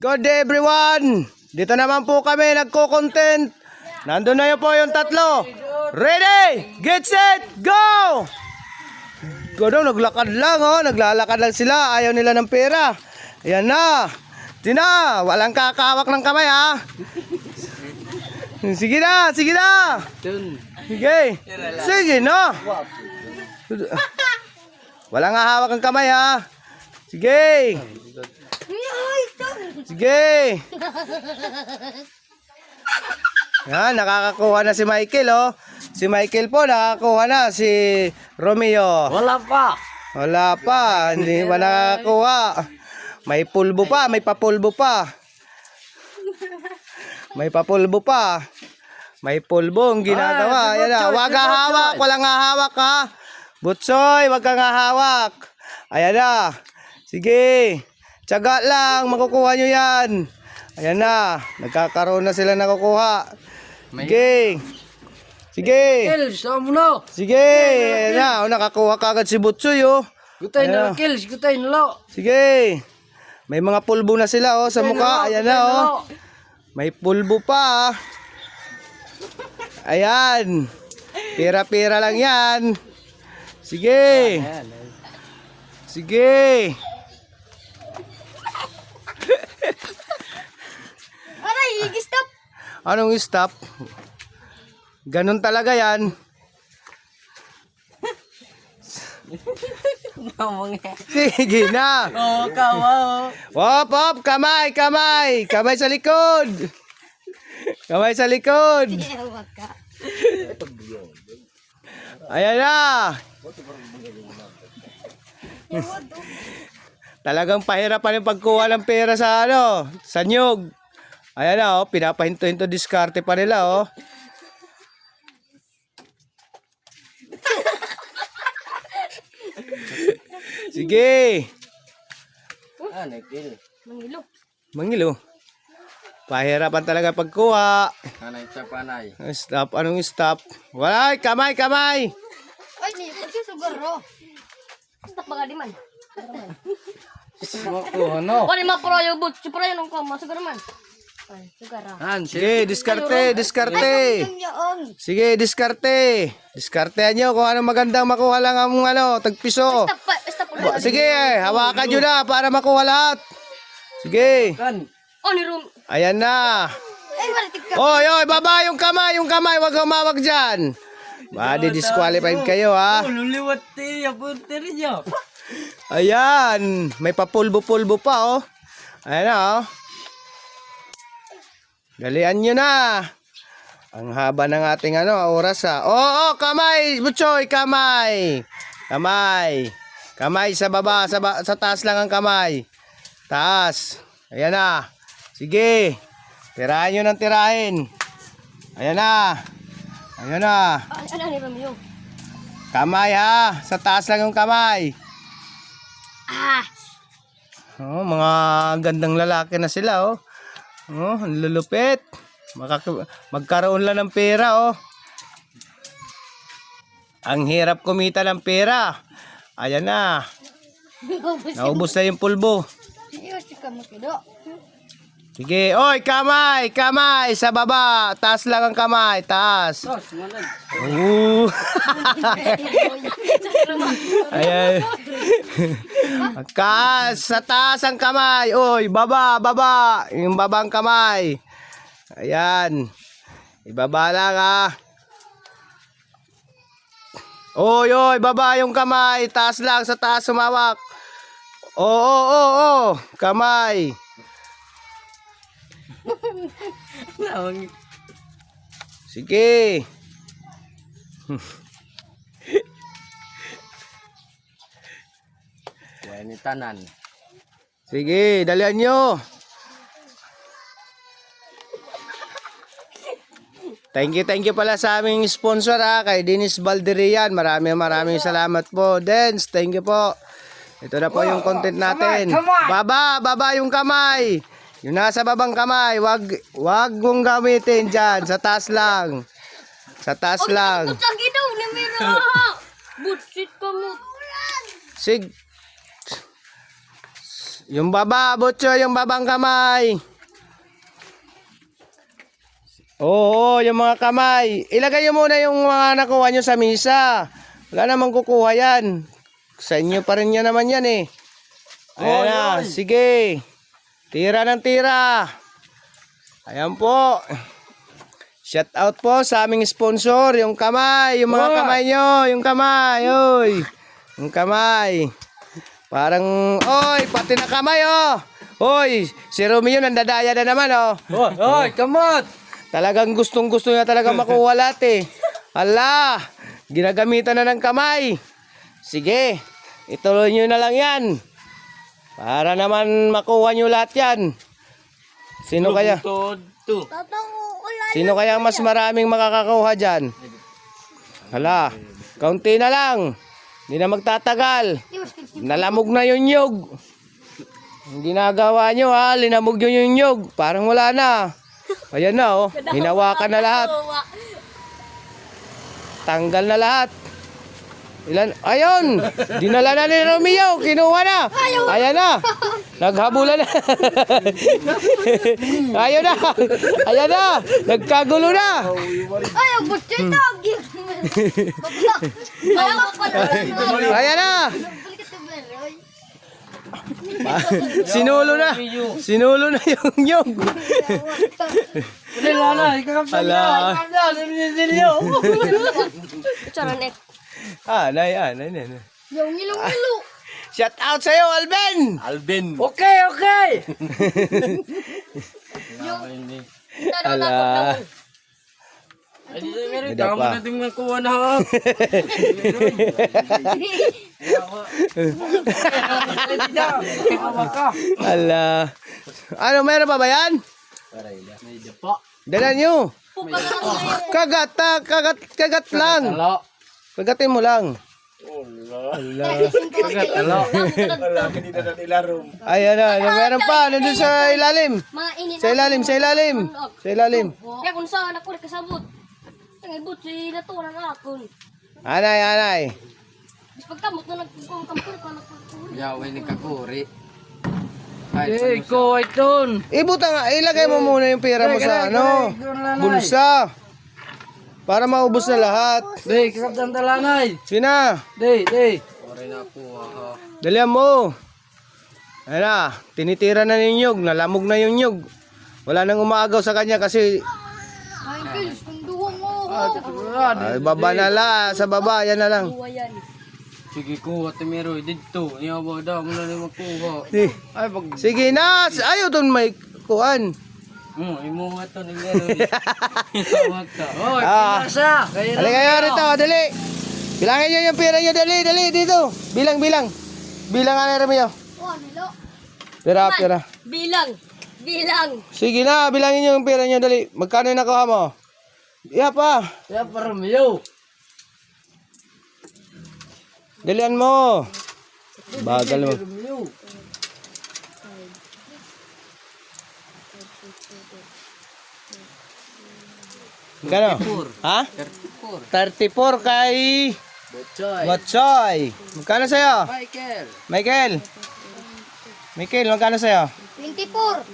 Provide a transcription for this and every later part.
Good day everyone! Dito naman po kami nagko-content. Nandun na yun po yung tatlo. Ready, get set, go! Gano'n, naglakad lang oh. Naglalakad lang sila. Ayaw nila ng pera. Ayan na. Tina, walang kakawak ng kamay ha. Sige na, sige na. Sige. Sige na. Walang hahawak ng kamay ha. Sige. Sige. Yan, nakakakuha na si Michael oh. Si Michael po nakakakuha na. Si Romeo. Wala pa. Wala pa. Hindi pa nakakakuha. May pulbo pa. May papulbo pa. May papulbo pa. May pulbo ang ginagawa. Yan na. Huwag hahawak. Walang hahawak ha. Butsoy, huwag kang hahawak. Ayan na. Sige. Tiyaga lang. Makukuha nyo yan. Ayan na. Nagkakaroon na sila nakukuha. Sige. Sige. Kills, amo na. Sige. Ayan na. O, nakakuha kagad si Butsoy oh. Gutay na kills, gutay na lo. Sige. May mga pulbo na sila oh sa mukha. Ayan na oh. May pulbo pa. Ayan. Pira-pira lang yan. Sige. Sige. Aray, stop. Anong stop? Ganun talaga yan. Sige na. Oh, kawaw. Hop, hop. Kamay, kamay. Kamay sa likod. Kamay sa likod. Ewan ka. Ayan na. Talagang pahirapan yung pagkuha ng pera sa ano, sa nyug. Ayan na oh, pinapahinto-hinto diskarte pa nila oh. Sige. Ah, nakil. Mangilo. Mangilo. Pahirapan talaga pagkuha. Anay sa panay. Stop, anong stop? Wala, kamay, kamay. Ay, ni, pagsusugar ro. Stop ba di man? Wako, ano? Wala ma pro yung but, si pro yung ko, masugar man. Ay, sugar ro. Han, Sige, diskarte, diskarte. Sige, diskarte. Diskartehan nyo kung anong magandang makuha lang ang ano, tagpiso. Stop ulit. Sige, hawakan nyo na para makuha lahat. Sige. kan. Oh, ni room. Ayan na. Ay, maritik ka. Oy, oy, baba yung kamay, wag humawak dyan. Disqualified kayo ha. Luliwat ti, apunti rin niyo. Ayan, may papulbo-pulbo pa oh. Ayan na oh. Dalian nyo na. Ang haba ng ating ano, oras ha. Oh, kamay, Butchoy, kamay. Kamay. Kamay sa baba, sa taas lang ang kamay. Taas. Ayan na. Sige. Tirahin nyo ng tirahin. Ayan na. Ayan na. Ano ni Romeo? Kamay ha. Sa taas lang yung kamay. Ah, Oh, mga gandang lalaki na sila oh. Oh, ang lulupit. Magkaroon lang ng pera oh. Ang hirap kumita ng pera. Ayan na. Naubos na yung pulbo. iyo si Kamakido. Sige, oy, kamay, kamay sa baba. Taas lang ang kamay, taas. Tos, manay. Ayan. Sa taas ang kamay. Oy, baba, baba. Yung babang kamay. Ayan. Ibaba lang ha. Oy, oy, baba yung kamay. Taas lang, sa taas sumawak. Oo. Kamay. Nawang. Sige. Yan tanan. Sige, dalian nyo. Thank you pala sa aming sponsor kay Dennis Balderian. Maraming salamat po. Dens, thank you po. Ito na po yung content natin. Baba yung kamay. Yung nasa babang kamay, wag mong gamitin dyan. Sa taas lang. Sa taas lang. Putang gidaw ni Mira. Butsit ka mo. Sig. Yung baba, Butcho, yung babang kamay. Oo, yung mga kamay. Ilagay nyo muna yung mga nakuha nyo sa misa. Wala namang kukuha yan. Sa inyo pa rin yan naman yan eh. Ayan na, sige. Tira ng tira. Ayan po. Shout out po sa aming sponsor, yung kamay, yung mga kamay nyo, yung kamay, oy. Yung kamay. Parang, oy, pati na kamay, oh. Oy, si Romeo nandadaya na naman, oh. Hoy, kamot! Talagang gustong-gusto niya talaga makuha lahat eh. Ala, ginagamitan na ng kamay. Sige, ituloy nyo na lang yan. Para naman makuha nyo lahat yan. Sino kaya? Sino kaya ang mas maraming makakakuha dyan? Hala, kaunti na lang. Hindi na magtatagal. Nalamog na yung nyug. Ang ginagawa nyo ha, linamog nyo yung nyug. Parang wala na. Ayan na oh, hinawakan na lahat. Tanggal na lahat. Ilan? Ayun! Dinala na ni Romeo, kinuha na. Ayan na. Naghabulan na. Ayun na. Ayan na. Nagkagulo na. Ay, ang butyo ito. Ayan na. Sinulo na. Sinulo na yung nyog. Wala na, ikakapsan Ala. na. Ikakapsan, sinisilyo. Charonet. Nay. Yung ilong-ilo. Shout out sa'yo, Alben. Alvin. Okay. Ala. Ay, dito meron. Hindi Tama pa. natin makuha na ha. Ala. Ano, meron pa ba yan? Medyo po. Dala nyo. Kagat lang. Talo. Kagatin mo lang. Ayan na, meron pa. Nandun sa ilalim. Mga init. Sa ilalim. Kaya kung saan ako kasabot. Ang ibot si naturan akon. Anay. Bis pagkamot na nagkukampur ka nagkukulit. Yaway nagkakuri. Ay, ko ay ton. Ibuta nga, ilagay mo muna yung pera mo sa bulsa. Para maubos na lahat. Dey, kakapsan talanay. Sina, Dey. Ore na po ha. dalihan mo. Ayan na, tinitira na yung nyug, nalamog na yung nyug. Wala nang umaagaw sa kanya kasi Ay, Pils, kung duwang mo. ay, baba na la, sa baba, yan na lang. Buwayan. Sige ko, ate Mero, dito. Iyabaw daw, muna na makuha. Ay, pag... Sige na, ayaw doon may kuhan. Imunga to ni Mero. Itawag ka. Hoy, Ah. pinasa. Kaya Dali kayo rito, dali. Bilangin nyo yung pera nyo, dali, dito. Bilang. Bilang nga na Romeo. Oh, nilo. Pera. Bilang. Sige na, bilangin nyo yung pera nyo, dali. Magkano yung nakuha mo? Iya pa. Kaya para Romeo. Dalian mo. Bagal mo. Romeo. Magkano? Ha? 34 kay Botchoy. Watchoy. Magkano sa'yo? Michael. Michael, magkano sa'yo? 24.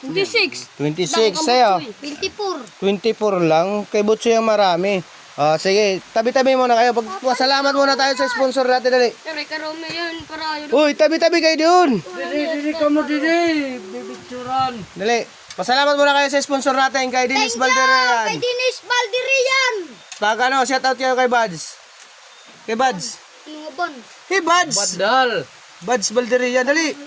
26. 26 sa'yo. 24. 24 lang. Kay Butchoy ang marami. Sige, tabi-tabi muna kayo. Pasalamat muna tayo sa sponsor natin, dali. Pero karome yun para yun. Uy, tabi-tabi kayo doon. Dili ka mo dili. Bibicturan. Dali. Pasalamat muna kayo sa sponsor natin kay Dennis Kay Valderan. Dinis Valdirian. Ano, shout out kayo kay Buds. Kay Buds. Nungabon. Hey Buds. Badal. Buds Valderan, dali.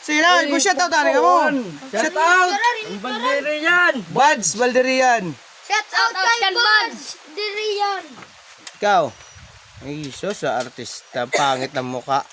Sige na, shout out tayo mo. Shout out. Ang bandera yan. Buds Valderan. Shout out kay Buds Dirian. Ikaw. Ay, sus, sa artista. Pangit ng muka.